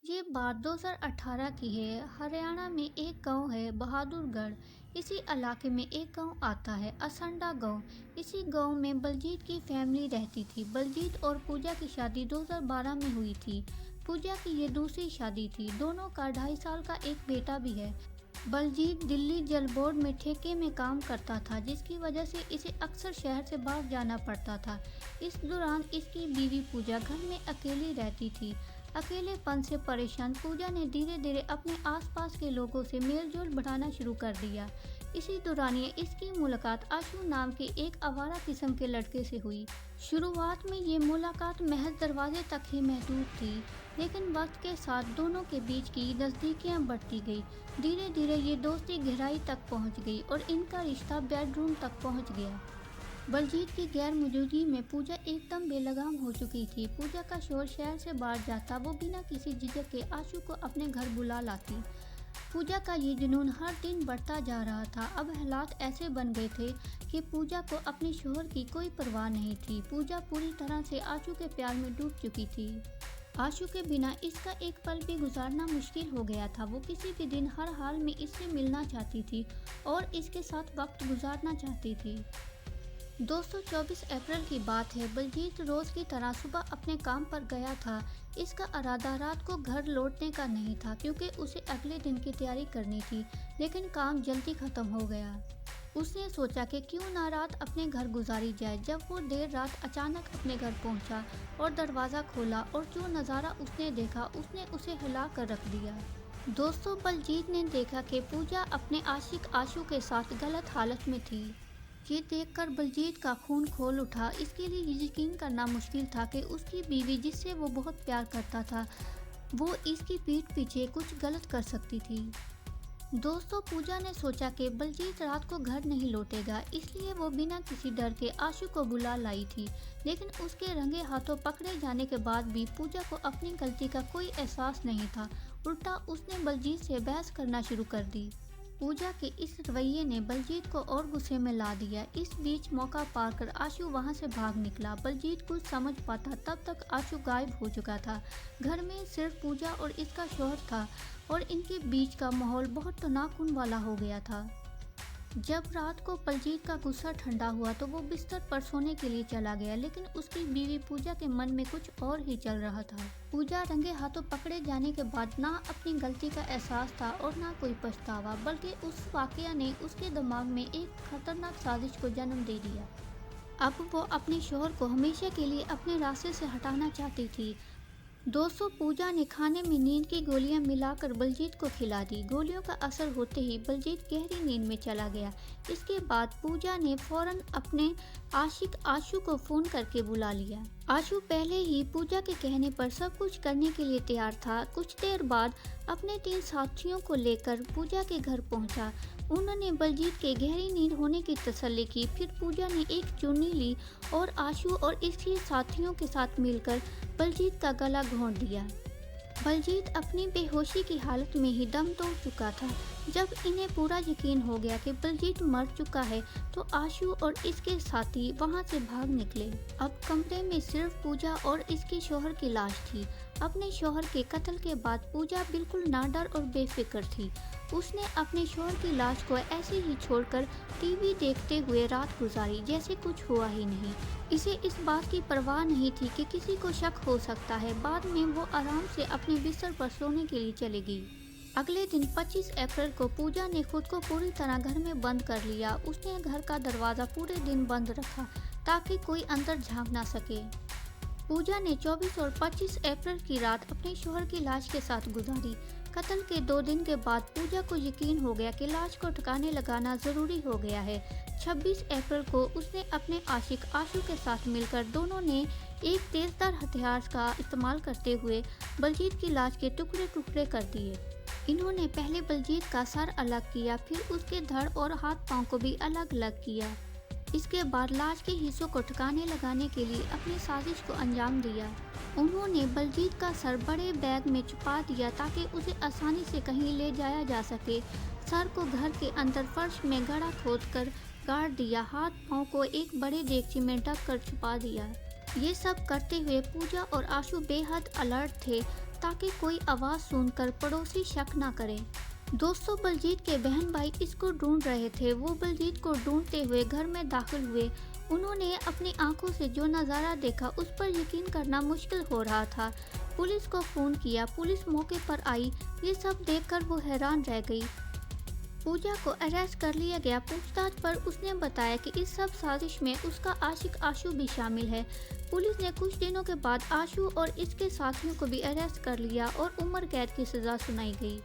ये बात 2018 की है। हरियाणा में एक गांव है बहादुरगढ़। इसी इलाके में एक गांव आता है असंडा गांव। इसी गांव में बलजीत की फैमिली रहती थी। बलजीत और पूजा की शादी 2012 में हुई थी। पूजा की ये दूसरी शादी थी। दोनों का 2.5 साल का एक बेटा भी है। बलजीत दिल्ली जल बोर्ड में ठेके में काम करता था, जिसकी वजह से इसे अक्सर शहर से बाहर जाना पड़ता था। इस दौरान इसकी बीवी पूजा घर में अकेली रहती थी। अकेलेपन से परेशान पूजा ने धीरे धीरे अपने आसपास के लोगों से मेलजोल बढ़ाना शुरू कर दिया। इसी दौरान इसकी मुलाकात आशु नाम के एक आवारा किस्म के लड़के से हुई। शुरुआत में ये मुलाकात महज दरवाजे तक ही महदूद थी, लेकिन वक्त के साथ दोनों के बीच की नज़दीकियां बढ़ती गई। धीरे धीरे ये दोस्ती गहराई तक पहुंच गई और इनका रिश्ता बेडरूम तक पहुंच गया। बलजीत की गैर मौजूदगी में पूजा एकदम बेलगाम हो चुकी थी। पूजा का शोहर शहर से बाहर जाता, वो बिना किसी झिझक के आशु को अपने घर बुला लाती। पूजा का ये जुनून हर दिन बढ़ता जा रहा था। अब हालात ऐसे बन गए थे कि पूजा को अपने शोहर की कोई परवाह नहीं थी। पूजा पूरी तरह से आशु के प्यार में डूब चुकी थी। आशु के बिना इसका एक पल भी गुजारना मुश्किल हो गया था। वो किसी भी दिन हर हाल में इससे मिलना चाहती थी और इसके साथ वक्त गुजारना चाहती थी। 224 अप्रैल की बात है। बलजीत रोज की तरह सुबह अपने काम पर गया था। इसका इरादा रात को घर लौटने का नहीं था, क्योंकि उसे अगले दिन की तैयारी करनी थी। लेकिन काम जल्दी खत्म हो गया। उसने सोचा कि क्यों ना रात अपने घर गुजारी जाए। जब वो देर रात अचानक अपने घर पहुंचा और दरवाज़ा खोला और जो नज़ारा उसने देखा उसने उसे हिला कर रख दिया। दोस्तों, बलजीत ने देखा कि पूजा अपने आशिक आशु के साथ गलत हालत में थी। ये देखकर बलजीत का खून खोल उठा। इसके लिए ये यकीन करना मुश्किल था कि उसकी बीवी, जिससे वो बहुत प्यार करता था, वो इसकी पीठ पीछे कुछ गलत कर सकती थी। दोस्तों, पूजा ने सोचा कि बलजीत रात को घर नहीं लौटेगा, इसलिए वो बिना किसी डर के आशु को बुला लाई थी। लेकिन उसके रंगे हाथों पकड़े जाने के बाद भी पूजा को अपनी गलती का कोई एहसास नहीं था। उल्टा उसने बलजीत से बहस करना शुरू कर दी। पूजा के इस रवैये ने बलजीत को और गुस्से में ला दिया। इस बीच मौका पाकर आशु वहां से भाग निकला। बलजीत कुछ समझ पाता तब तक आशु गायब हो चुका था। घर में सिर्फ पूजा और इसका शौहर था और इनके बीच का माहौल बहुत तनावपूर्ण वाला हो गया था। जब रात को बलजीत का गुस्सा ठंडा हुआ तो वो बिस्तर पर सोने के लिए चला गया, लेकिन उसकी बीवी पूजा के मन में कुछ और ही चल रहा था। पूजा रंगे हाथों पकड़े जाने के बाद ना अपनी गलती का एहसास था और ना कोई पछतावा, बल्कि उस वाकया ने उसके दिमाग में एक खतरनाक साजिश को जन्म दे दिया। अब वो अपने शौहर को हमेशा के लिए अपने रास्ते से हटाना चाहती थी। दोस्तों, पूजा ने खाने में नींद की गोलियां मिलाकर बलजीत को खिला दी। गोलियों का असर होते ही बलजीत गहरी नींद में चला गया। इसके बाद पूजा ने फौरन अपने आशिक आशु को फोन करके बुला लिया। आशु पहले ही पूजा के कहने पर सब कुछ करने के लिए तैयार था। कुछ देर बाद अपने 3 साथियों को लेकर पूजा के घर पहुंचा। उन्होंने बलजीत के गहरी नींद होने की तसल्ली की। फिर पूजा ने एक चुन्नी ली और आशु और इसके साथियों के साथ मिलकर बलजीत का गला घोंट दिया। बलजीत अपनी बेहोशी की हालत में ही दम तोड़ चुका था। जब इन्हें पूरा यकीन हो गया कि बलजीत मर चुका है तो आशु और इसके साथी वहां से भाग निकले। अब कमरे में सिर्फ पूजा और इसके शौहर की लाश थी। अपने शौहर के कत्ल के बाद पूजा बिल्कुल नाडर और बेफिक्र थी। उसने अपने शौहर की लाश को ऐसे ही छोड़कर टीवी देखते हुए रात गुजारी, जैसे कुछ हुआ ही नहीं। इसे इस बात की परवाह नहीं थी कि किसी को शक हो सकता है। बाद में वो आराम से अपने बिस्तर पर सोने के लिए चली गई। अगले दिन 25 अप्रैल को पूजा ने खुद को पूरी तरह घर में बंद कर लिया। उसने घर का दरवाज़ा पूरे दिन बंद रखा ताकि कोई अंदर झांक ना सके। पूजा ने 24 और 25 अप्रैल की रात अपने शौहर की लाश के साथ गुजारी। कत्ल के 2 दिन के बाद पूजा को यकीन हो गया कि लाश को ठिकाने लगाना जरूरी हो गया है। 26 अप्रैल को उसने अपने आशिक आशु के साथ मिलकर दोनों ने एक तेजधार हथियार का इस्तेमाल करते हुए बलजीत की लाश के टुकड़े टुकड़े कर दिए। इन्होंने पहले बलजीत का सर अलग किया, फिर उसके धड़ और हाथ पांव को भी अलग अलग किया। इसके बाद लाश के हिस्सों को ठिकाने लगाने के लिए अपनी साजिश को अंजाम दिया। उन्होंने बलजीत का सर बड़े बैग में छुपा दिया ताकि उसे आसानी से कहीं ले जाया जा सके। सर को घर के अंदर फर्श में गड्ढा खोदकर गाड़ दिया। हाथ पांव को एक बड़े देगची में ढक कर छुपा दिया। ये सब करते हुए पूजा और आशु बेहद अलर्ट थे। ताकि कोई आवाज़ सुनकर पड़ोसी शक ना करे। दोस्तों, बलजीत के बहन भाई इसको ढूंढ रहे थे। वो बलजीत को ढूंढते हुए घर में दाखिल हुए। उन्होंने अपनी आंखों से जो नज़ारा देखा उस पर यकीन करना मुश्किल हो रहा था। पुलिस को फ़ोन किया, पुलिस मौके पर आई। ये सब देखकर वो हैरान रह गई। पूजा को अरेस्ट कर लिया गया। पूछताछ पर उसने बताया कि इस सब साजिश में उसका आशिक आशु भी शामिल है। पुलिस ने कुछ दिनों के बाद आशु और इसके साथियों को भी अरेस्ट कर लिया और उम्र कैद की सज़ा सुनाई गई।